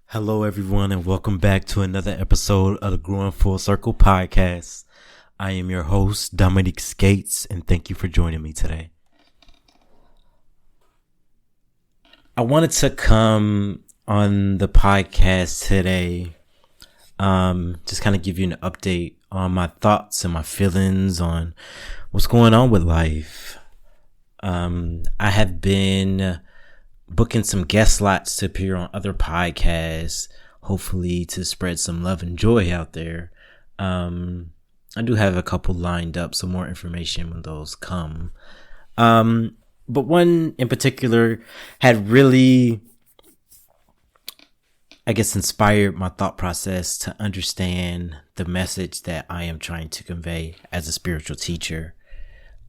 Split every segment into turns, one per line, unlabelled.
Hello, everyone, and welcome back to another episode of the Growing Full Circle podcast. I am your host, Dominique Skates, and thank you for joining me today. I wanted to come on the podcast today, just kind of give you an update on my thoughts and my feelings on what's going on with life. I have been booking some guest slots to appear on other podcasts, hopefully to spread some love and joy out there. I do have a couple lined up, some more information when those come. But one in particular had really, inspired my thought process to understand the message that I am trying to convey as a spiritual teacher.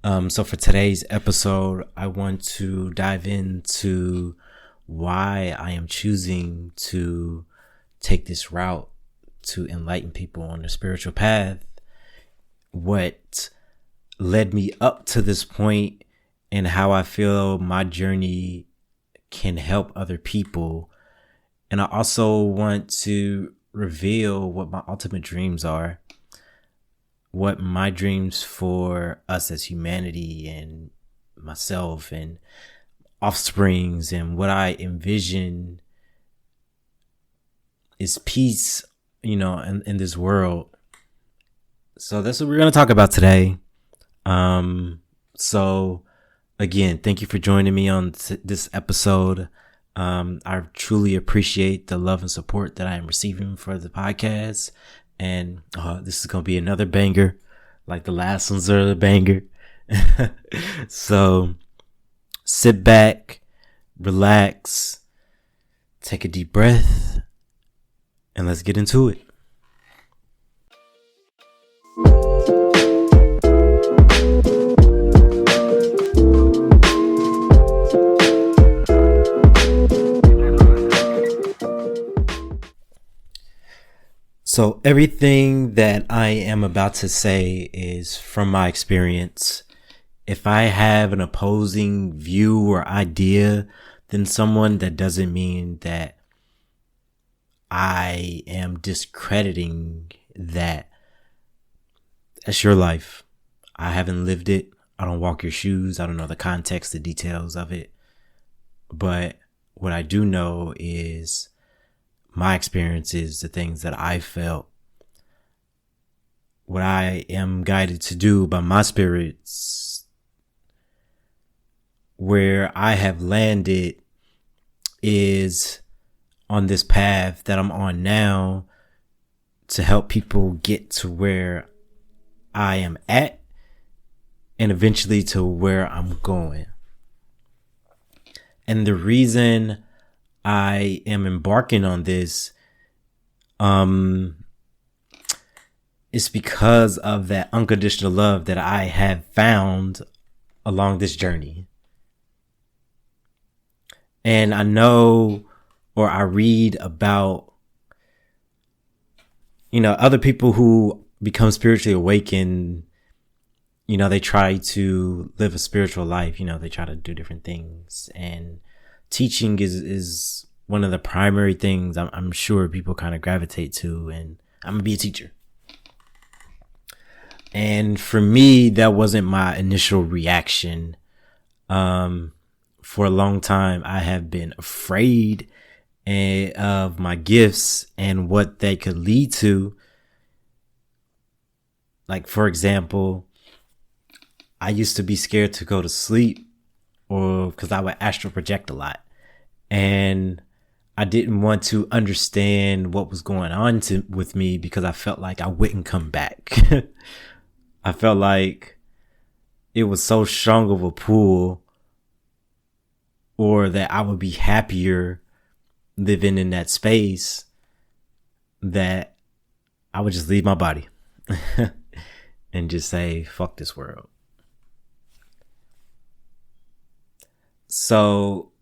So for today's episode, I want to dive into why I am choosing to take this route to enlighten people on the spiritual path, what led me up to this point, and how I feel my journey can help other people. And I also want to reveal what my ultimate dreams are. What my dreams for us as humanity and myself and offsprings, and what I envision is peace, in this world. So that's what we're going to talk about today. So again, thank you for joining me on this episode. I truly appreciate the love and support that I am receiving for the podcast. And this is going to be another banger, like the last ones are the banger. So sit back, relax, take a deep breath, and let's get into it. So everything that I am about to say is from my experience. If I have an opposing view or idea than someone, that doesn't mean that I am discrediting that. That's your life. I haven't lived it. I don't walk your shoes. I don't know the context, the details of it. But what I do know is my experiences, the things that I felt, what I am guided to do by my spirits, where I have landed is on this path that I'm on now to help people get to where I am at and eventually to where I'm going. And the reason I am embarking on this is because of that unconditional love that I have found along this journey. And I know, or I read about, other people who become spiritually awakened. They try to live a spiritual life. They try to do different things, and teaching is one of the primary things I'm sure people kind of gravitate to, and I'm gonna be a teacher. And for me, that wasn't my initial reaction. For a long time, I have been afraid of my gifts and what they could lead to. Like, for example, I used to be scared to go to sleep, or because I would astral project a lot. And I didn't want to understand what was going on with me because I felt like I wouldn't come back. I felt like it was so strong of a pull, or that I would be happier living in that space, that I would just leave my body and just say, fuck this world. So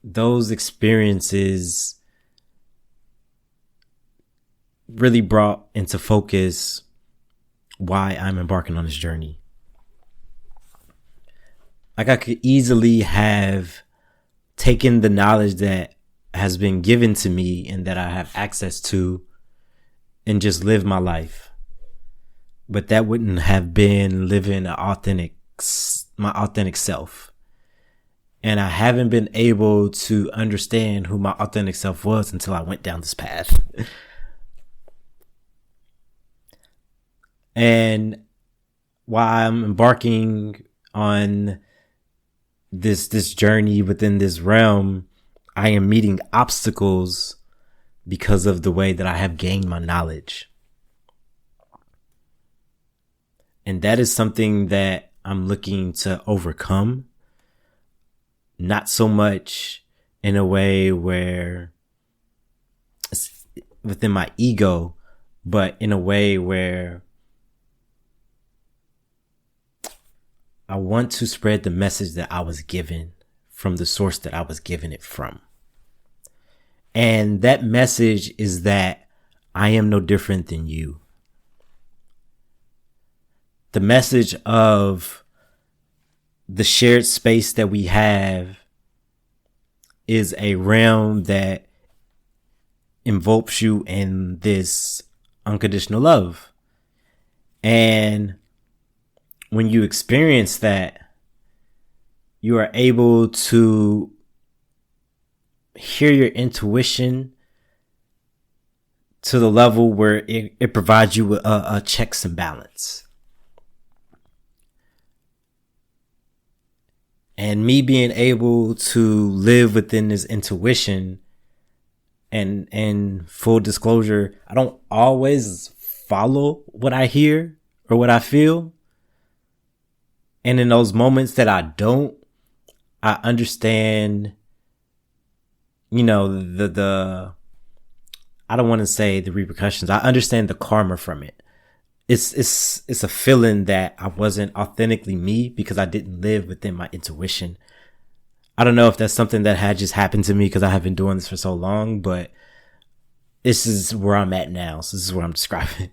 those experiences really brought into focus why I'm embarking on this journey. Like, I could easily have taken the knowledge that has been given to me and that I have access to and just live my life. But that wouldn't have been living my authentic self. And I haven't been able to understand who my authentic self was until I went down this path. And while I'm embarking on this journey within this realm, I am meeting obstacles because of the way that I have gained my knowledge. And that is something that I'm looking to overcome. Not so much in a way where it's within my ego, but in a way where I want to spread the message that I was given from the source that I was given it from. And that message is that I am no different than you. The message of the shared space that we have is a realm that envelopes you in this unconditional love. And when you experience that, you are able to hear your intuition to the level where it provides you with a checks and balance. And me being able to live within this intuition, and full disclosure, I don't always follow what I hear or what I feel. And in those moments that I don't, I understand, the I don't want to say the repercussions. I understand the karma from it. It's a feeling that I wasn't authentically me because I didn't live within my intuition. I don't know if that's something that had just happened to me because I have been doing this for so long, but this is where I'm at now. So this is what I'm describing.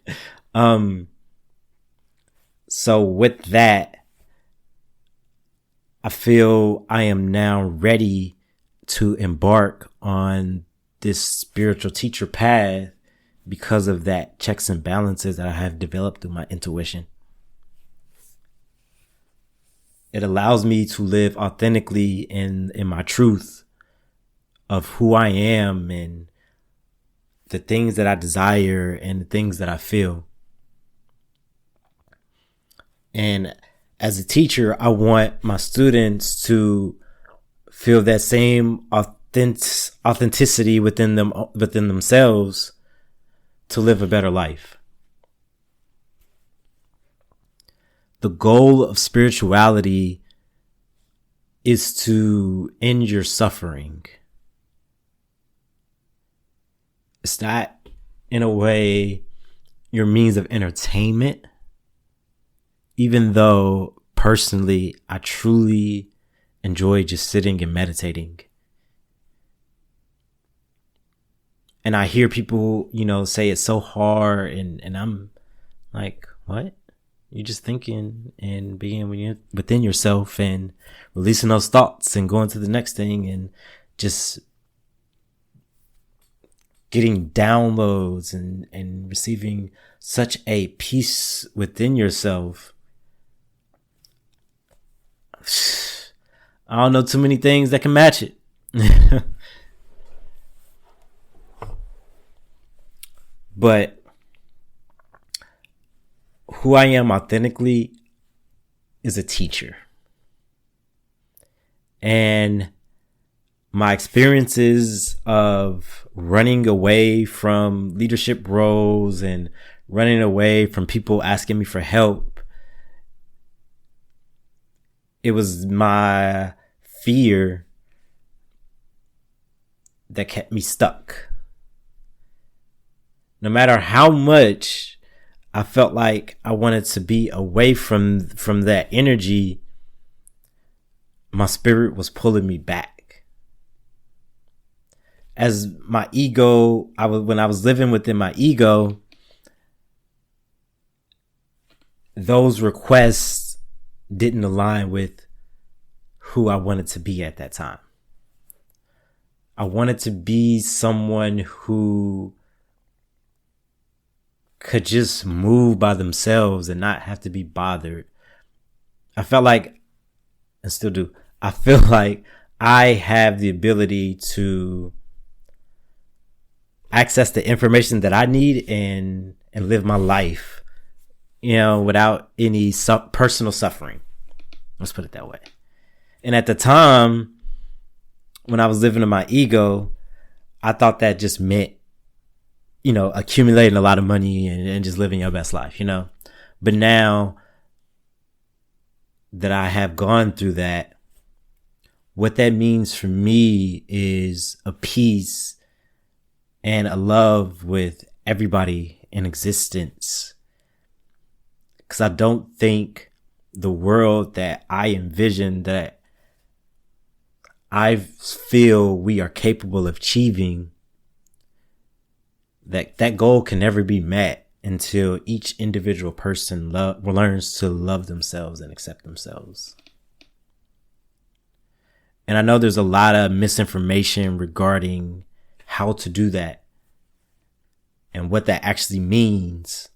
So with that, I feel I am now ready to embark on this spiritual teacher path because of that checks and balances that I have developed through my intuition. It allows me to live authentically in my truth of who I am and the things that I desire and the things that I feel. And as a teacher, I want my students to feel that same authenticity within themselves to live a better life. The goal of spirituality is to end your suffering. It's not, in a way, your means of entertainment, even though personally I truly enjoy just sitting and meditating. And I hear people, say it's so hard, and I'm like, what? You're just thinking and being within yourself and releasing those thoughts and going to the next thing and just getting downloads and receiving such a peace within yourself. I don't know too many things that can match it. But who I am authentically is a teacher. And my experiences of running away from leadership roles and running away from people asking me for help, it was my fear that kept me stuck. No matter how much I felt like I wanted to be away from that energy, my spirit was pulling me back. As my ego, when I was living within my ego, those requests didn't align with who I wanted to be at that time. I wanted to be someone who could just move by themselves and not have to be bothered. I felt like, and still do, I feel like I have the ability to access the information that I need and live my life, without any personal suffering. Let's put it that way. And at the time, when I was living in my ego, I thought that just meant, accumulating a lot of money and just living your best life, But now that I have gone through that, what that means for me is a peace and a love with everybody in existence. Because I don't think the world that I envision, that I feel we are capable of achieving, that goal can never be met until each individual person learns to love themselves and accept themselves. And I know there's a lot of misinformation regarding how to do that and what that actually means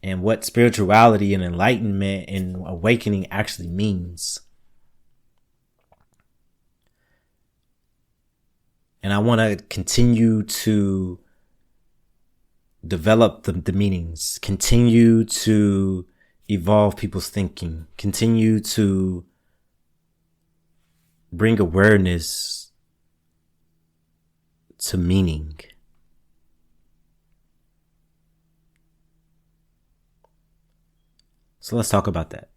and what spirituality and enlightenment and awakening actually means. And I want to continue to develop the meanings, continue to evolve people's thinking, continue to bring awareness to meaning. So let's talk about that.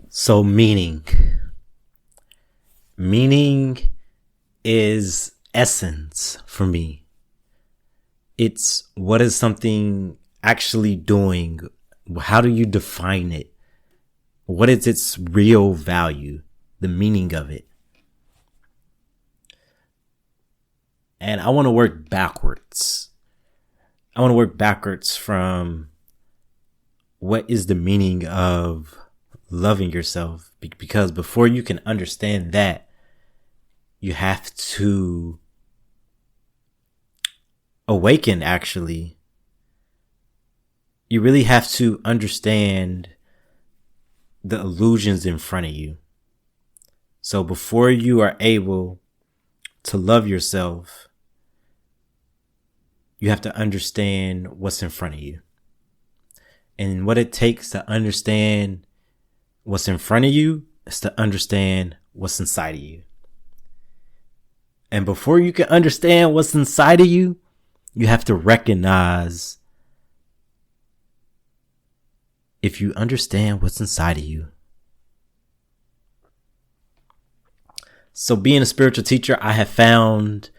So meaning is essence for me. It's what is something actually doing? How do you define it? What is its real value? The meaning of it. And I want to work backwards. I want to work backwards from what is the meaning of loving yourself, because before you can understand that, you have to awaken. Actually, you really have to understand the illusions in front of you. So before you are able to love yourself, you have to understand what's in front of you. And what it takes to understand what's in front of you is to understand what's inside of you. And before you can understand what's inside of you, you have to recognize if you understand what's inside of you. So being a spiritual teacher, I have found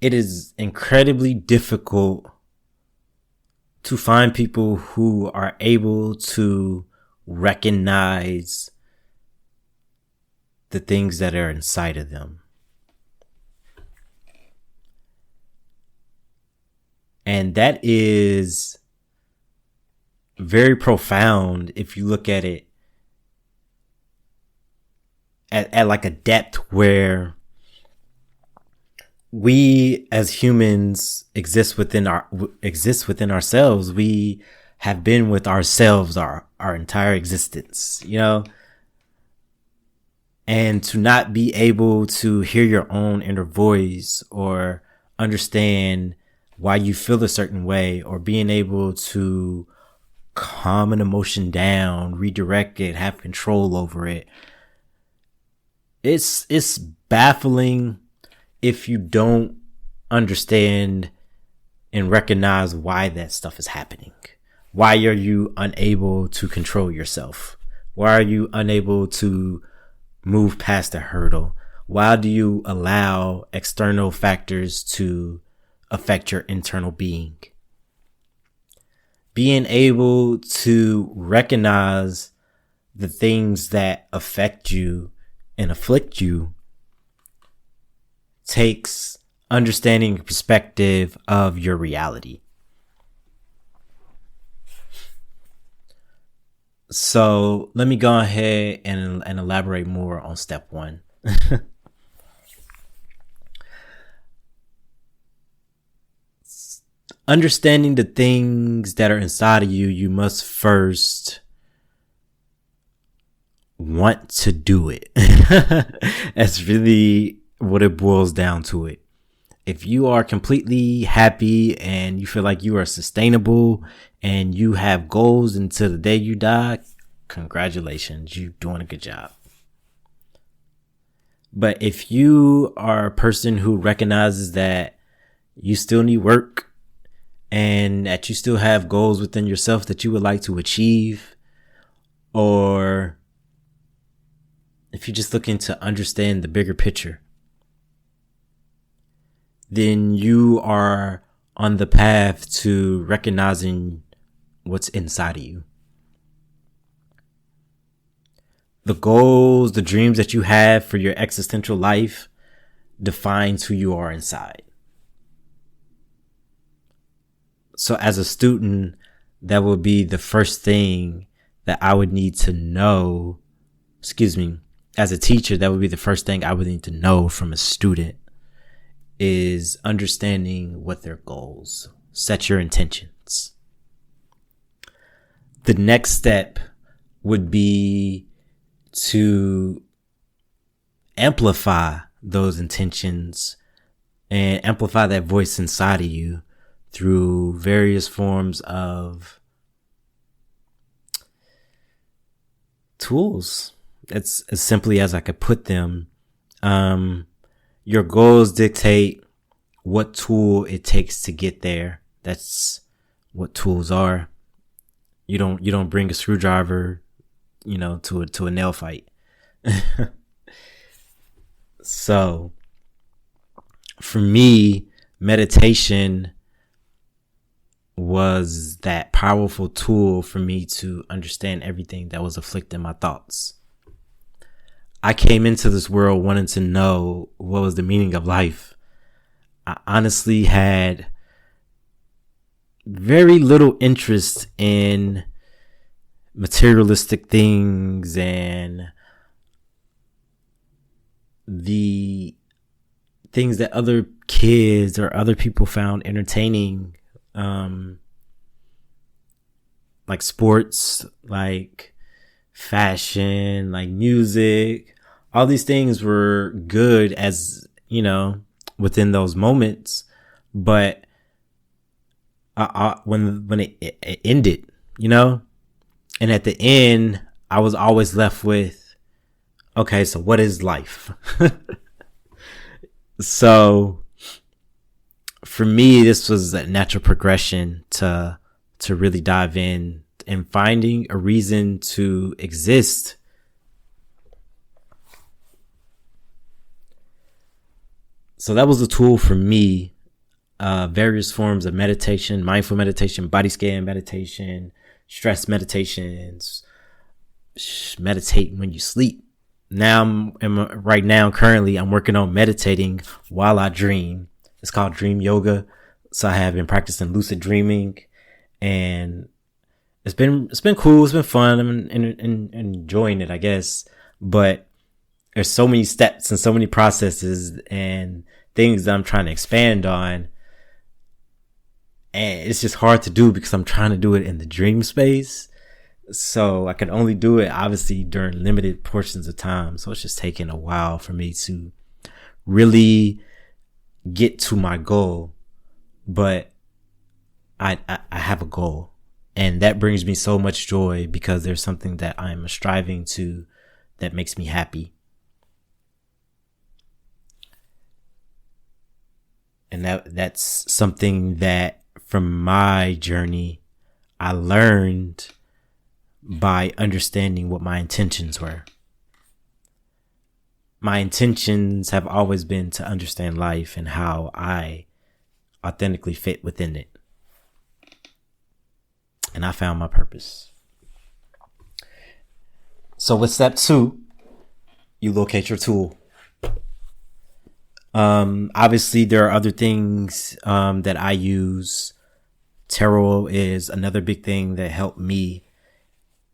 it is incredibly difficult to find people who are able to recognize the things that are inside of them. And that is very profound if you look at it at like a depth where we as humans exist within ourselves. We have been with ourselves our entire existence, and to not be able to hear your own inner voice or understand why you feel a certain way, or being able to calm an emotion down, redirect it, have control over it. It's baffling if you don't understand and recognize why that stuff is happening. Why are you unable to control yourself? Why are you unable to move past the hurdle? Why do you allow external factors to affect your internal being? Being able to recognize the things that affect you and afflict you takes understanding and perspective of your reality. So let me go ahead and elaborate more on step 1. Understanding the things that are inside of you, you must first want to do it. That's really what it boils down to it. If you are completely happy and you feel like you are sustainable and you have goals until the day you die, congratulations, you're doing a good job. But if you are a person who recognizes that you still need work and that you still have goals within yourself that you would like to achieve, or if you're just looking to understand the bigger picture, then you are on the path to recognizing what's inside of you. The goals, the dreams that you have for your existential life defines who you are inside. So as a student, that would be the first thing that I would need to know. As a teacher, that would be the first thing I would need to know from a student, is understanding what their goals. Set your intentions. The next step would be to amplify those intentions and amplify that voice inside of you through various forms of tools. It's as simply as I could put them. Your goals dictate what tool it takes to get there. That's what tools are. You don't bring a screwdriver, to a nail fight. So for me, meditation was that powerful tool for me to understand everything that was afflicting my thoughts. I came into this world wanting to know what was the meaning of life. I honestly had very little interest in materialistic things and the things that other kids or other people found entertaining, like sports, like fashion, like music. All these things were good as, within those moments, but when it ended, and at the end, I was always left with, okay, so what is life? So for me, this was a natural progression to really dive in and finding a reason to exist. So that was a tool for me. Various forms of meditation, mindful meditation, body scan meditation, stress meditations, meditate when you sleep. Right now, currently, I'm working on meditating while I dream. It's called dream yoga. So I have been practicing lucid dreaming, and it's been cool. It's been fun. I'm enjoying it, I guess. But there's so many steps and so many processes and things that I'm trying to expand on. And it's just hard to do because I'm trying to do it in the dream space. So I can only do it obviously during limited portions of time. So it's just taking a while for me to really get to my goal. But I have a goal, and that brings me so much joy because there's something that I'm striving to that makes me happy. And that's something that from my journey, I learned by understanding what my intentions were. my intentions have always been to understand life and how I authentically fit within it. And I found my purpose. So with step 2, you locate your tool. Obviously there are other things that I use. Tarot is another big thing that helped me.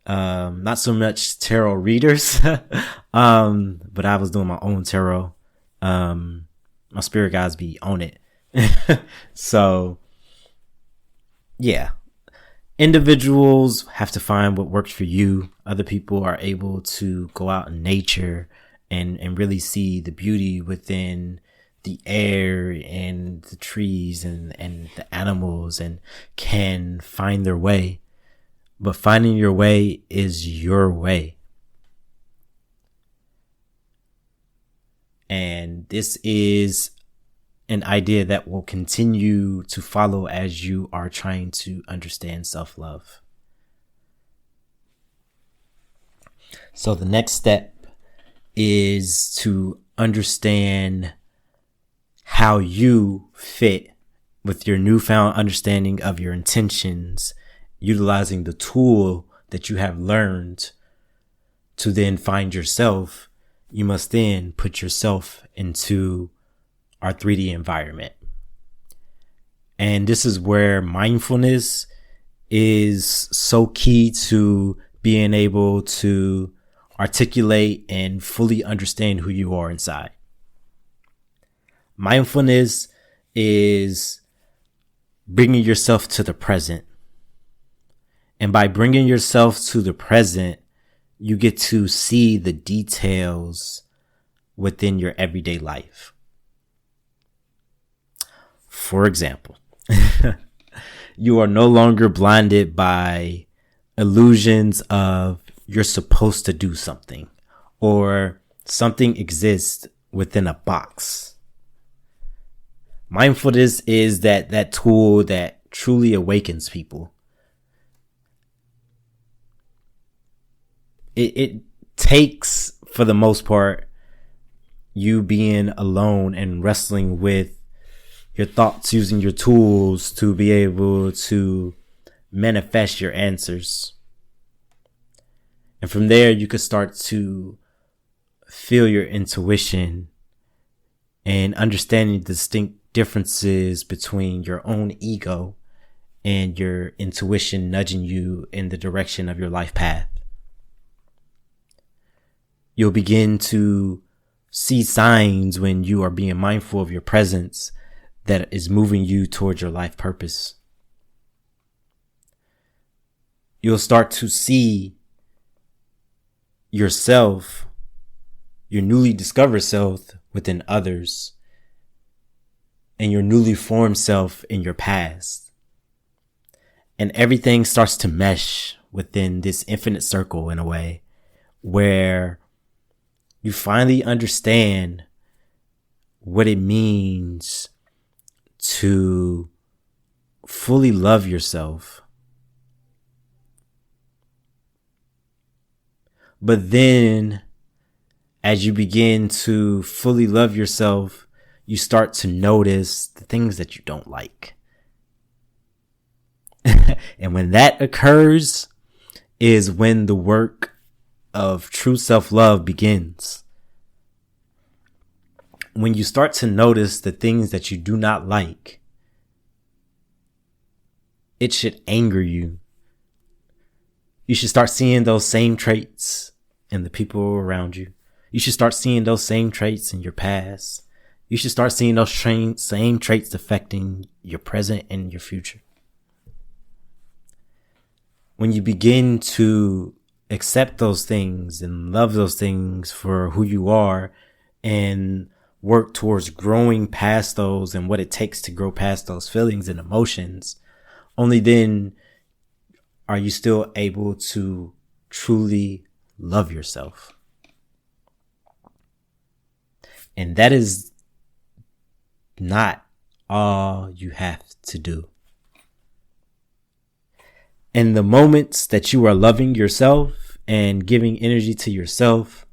Not so much tarot readers, but I was doing my own tarot. My spirit guides be on it. So yeah, individuals have to find what works for you. Other people are able to go out in nature and really see the beauty within the air and the trees and the animals and can find their way. But finding your way is your way. And this is an idea that will continue to follow as you are trying to understand self-love. So the next step is to understand how you fit with your newfound understanding of your intentions, utilizing the tool that you have learned to then find yourself. You must then put yourself into our 3D environment. And this is where mindfulness is so key to being able to articulate and fully understand who you are inside. Mindfulness is bringing yourself to the present. And by bringing yourself to the present, you get to see the details within your everyday life. For example, you are no longer blinded by illusions of you're supposed to do something or something exists within a box. Mindfulness is that tool that truly awakens people. It takes, for the most part, you being alone and wrestling with your thoughts, using your tools to be able to manifest your answers. And from there, you could start to feel your intuition and understanding the distinct differences between your own ego and your intuition nudging you in the direction of your life path. You'll begin to see signs when you are being mindful of your presence that is moving you towards your life purpose. You'll start to see yourself, your newly discovered self within others, and your newly formed self in your past. And everything starts to mesh within this infinite circle in a way where you finally understand what it means to fully love yourself. But then, as you begin to fully love yourself, you start to notice the things that you don't like. And when that occurs is when the work of true self-love begins. When you start to notice the things that you do not like, it should anger you. You should start seeing those same traits in the people around you. You should start seeing those same traits in your past. You should start seeing those same traits affecting your present and your future. When you begin to accept those things and love those things for who you are and work towards growing past those and what it takes to grow past those feelings and emotions, only then are you still able to truly love yourself. And that is not all you have to do. In the moments that you are loving yourself and giving energy to yourself,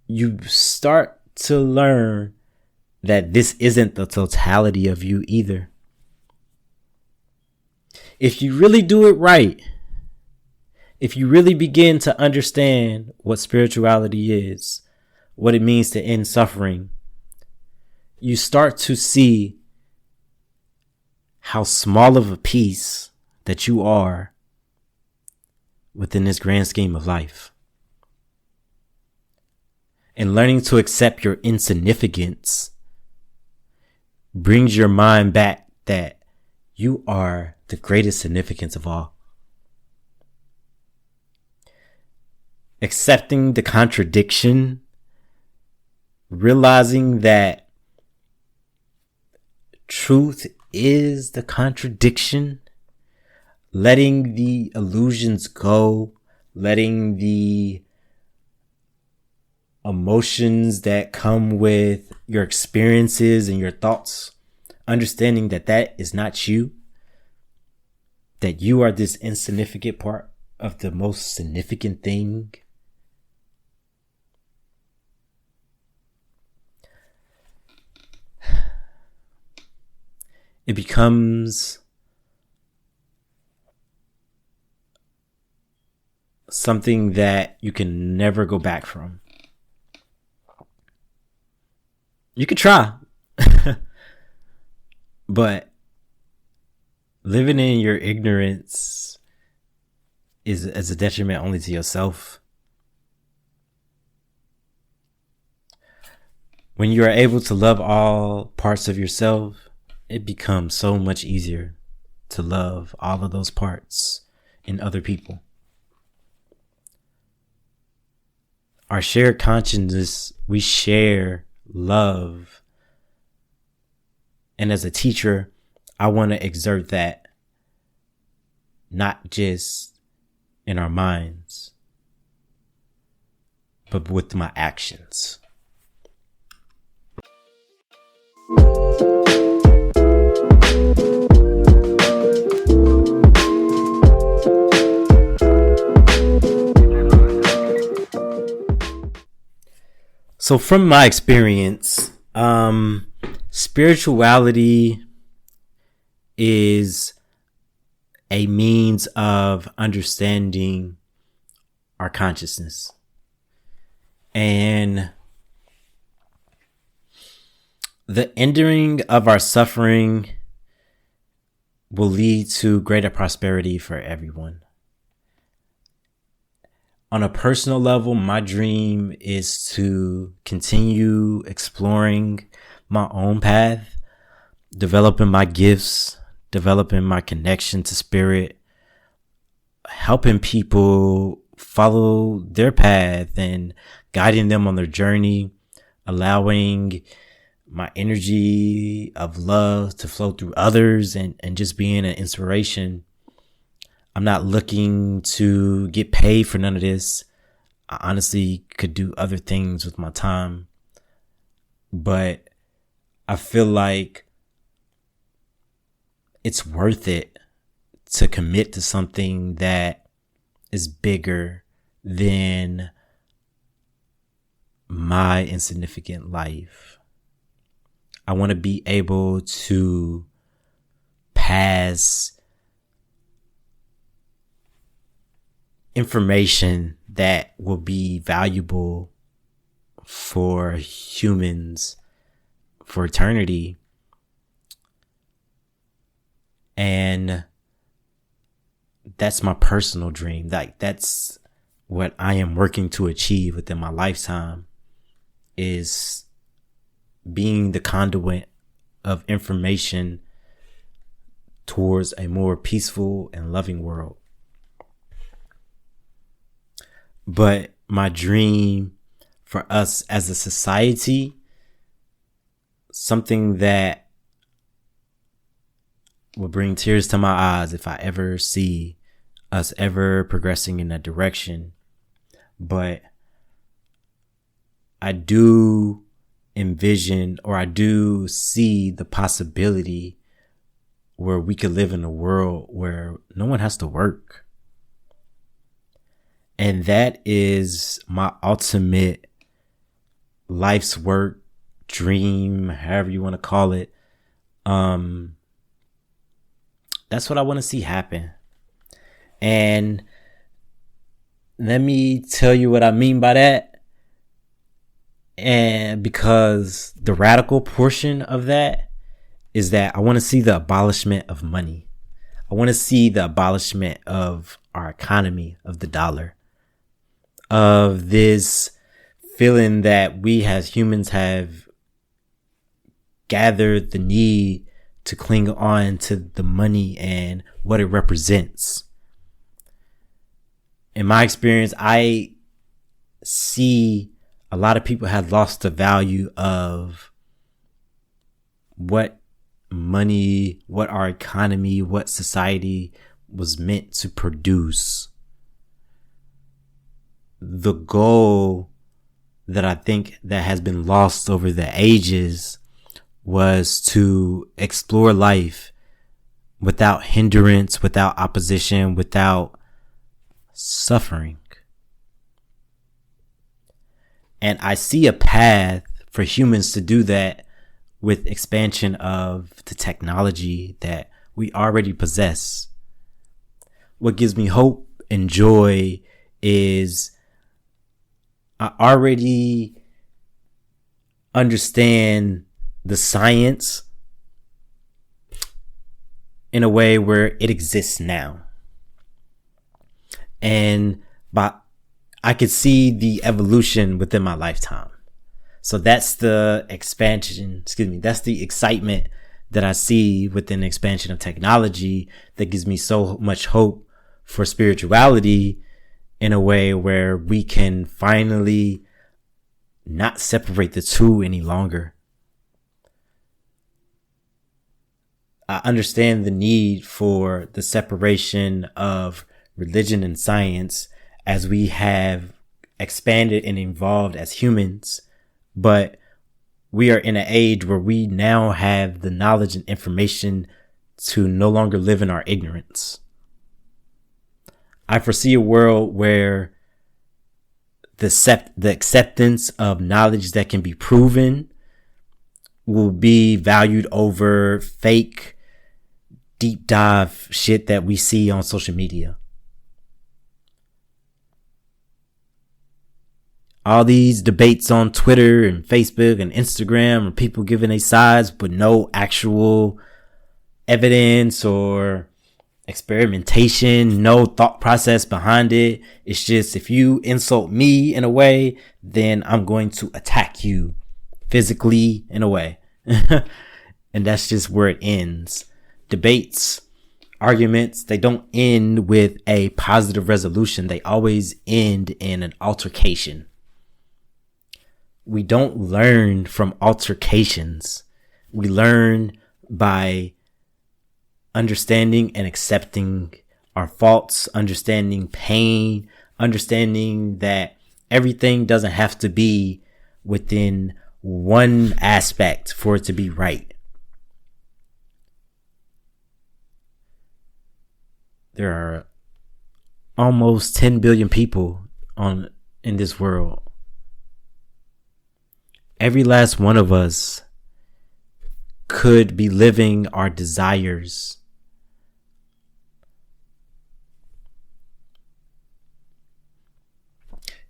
you start to learn that this isn't the totality of you either. If you really do it right, if you really begin to understand what spirituality is, what it means to end suffering, you start to see how small of a piece that you are within this grand scheme of life. And learning to accept your insignificance brings your mind back that you are the greatest significance of all. Accepting the contradiction, realizing that truth is the contradiction, letting the illusions go, letting the emotions that come with your experiences and your thoughts, understanding that that is not you, that you are this insignificant part of the most significant thing. It becomes something that you can never go back from. You could try, but living in your ignorance is as a detriment only to yourself. When you are able to love all parts of yourself, it becomes so much easier to love all of those parts in other people. Our shared consciousness, we share love. And as a teacher, I want to exert that not just in our minds, but with my actions. So from my experience, spirituality is a means of understanding our consciousness. And the ending of our suffering will lead to greater prosperity for everyone. On a personal level, my dream is to continue exploring my own path, developing my gifts, developing my connection to spirit, helping people follow their path and guiding them on their journey, allowing my energy of love to flow through others and just being an inspiration. I'm not looking to get paid for none of this. I honestly could do other things with my time, but I feel like it's worth it to commit to something that is bigger than my insignificant life. I want to be able to pass information that will be valuable for humans for eternity. And that's my personal dream. Like, that's what I am working to achieve within my lifetime, is being the conduit of information towards a more peaceful and loving world. But my dream for us as a society, something that will bring tears to my eyes if I ever see us ever progressing in that direction. But I do envision, or I do see the possibility where we could live in a world where no one has to work. And that is my ultimate life's work, dream, however you want to call it. That's what I want to see happen. And let me tell you what I mean by that. And because the radical portion of that is that I want to see the abolishment of money. I want to see the abolishment of our economy, of the dollar, of this feeling that we as humans have gathered the need to cling on to the money and what it represents. In my experience, I see a lot of people have lost the value of what money, what our economy, what society was meant to produce. The goal that I think that has been lost over the ages was to explore life without hindrance, without opposition, without suffering. And I see a path for humans to do that with expansion of the technology that we already possess. What gives me hope and joy is I already understand the science in a way where it exists now. And I could see the evolution within my lifetime. So that's the expansion, that's the excitement that I see within the expansion of technology that gives me so much hope for spirituality in a way where we can finally not separate the two any longer. I understand the need for the separation of religion and science as we have expanded and evolved as humans, but we are in an age where we now have the knowledge and information to no longer live in our ignorance. I foresee a world where the acceptance of knowledge that can be proven will be valued over fake deep dive shit that we see on social media. All these debates on Twitter and Facebook and Instagram and people giving their sides but no actual evidence or experimentation, no thought process behind it. It's just, if you insult me in a way, then I'm going to attack you physically in a way. And that's just where it ends. Debates, arguments, they don't end with a positive resolution. They always end in an altercation. We don't learn from altercations. We learn by understanding and accepting our faults, understanding pain, understanding that everything doesn't have to be within one aspect for it to be right. There are almost 10 billion people in this world. Every last one of us could be living our desires.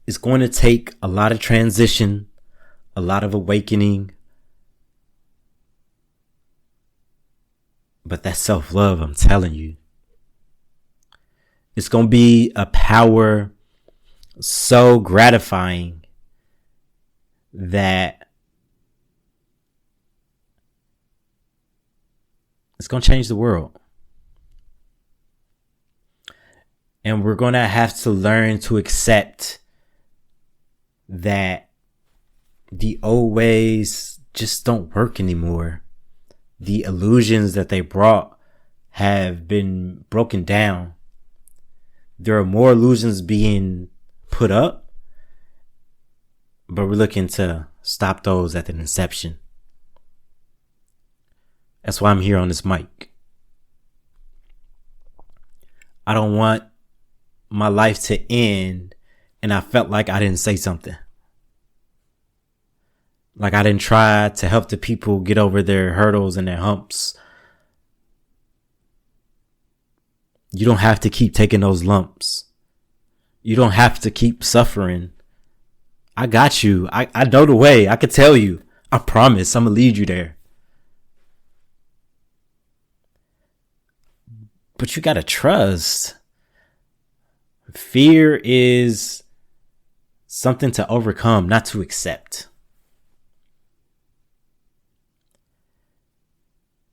It's going to take a lot of transition, a lot of awakening. But that's self-love, I'm telling you. It's going to be a power so gratifying that it's going to change the world. And we're going to have to learn to accept that the old ways just don't work anymore. The illusions that they brought have been broken down. There are more illusions being put up, but we're looking to stop those at the inception. That's why I'm here on this mic. I don't want my life to end and I felt like I didn't say something. Like I didn't try to help the people get over their hurdles and their humps. You don't have to keep taking those lumps. You don't have to keep suffering. I got you. I know the way. I could tell you. I promise I'm going to lead you there. But you got to trust. Fear is something to overcome, not to accept.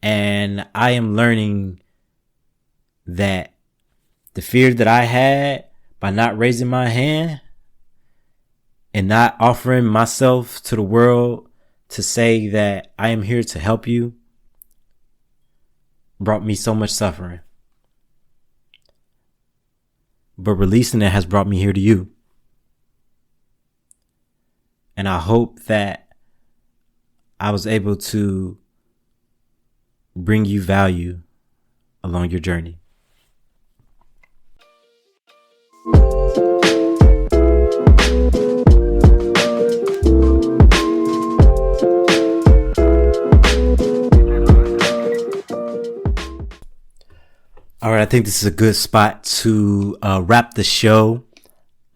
And I am learning that the fear that I had by not raising my hand and not offering myself to the world to say that I am here to help you brought me so much suffering. But releasing it has brought me here to you. And I hope that I was able to bring you value along your journey. All right, I think this is a good spot to wrap the show.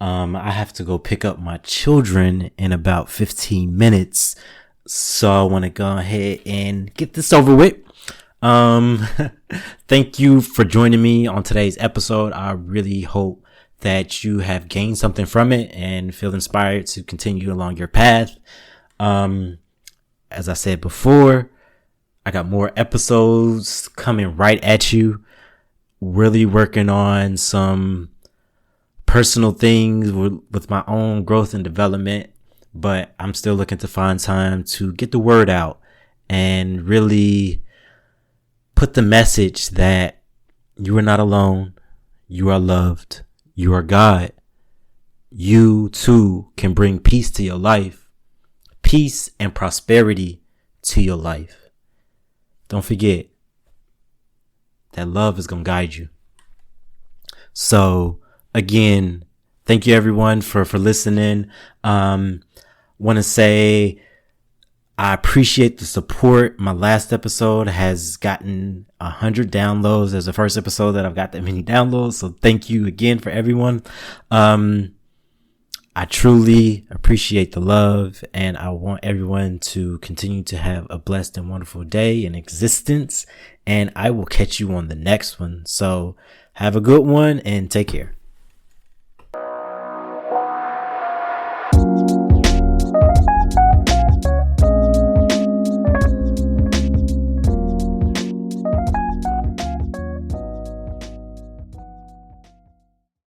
I have to go pick up my children in about 15 minutes. So I want to go ahead and get this over with. Thank you for joining me on today's episode. I really hope that you have gained something from it and feel inspired to continue along your path. As I said before, I got more episodes coming right at you. Really working on some personal things with my own growth and development, but I'm still looking to find time to get the word out and really put the message that you are not alone. You are loved. You are God. You too can bring peace to your life, peace and prosperity to your life. Don't forget that love is going to guide you. So again, thank you everyone for listening. Want to say I appreciate the support. My last episode has gotten 100 downloads as the first episode that I've got that many downloads. So thank you again for everyone. I truly appreciate the love, and I want everyone to continue to have a blessed and wonderful day in existence. And I will catch you on the next one. So have a good one and take care.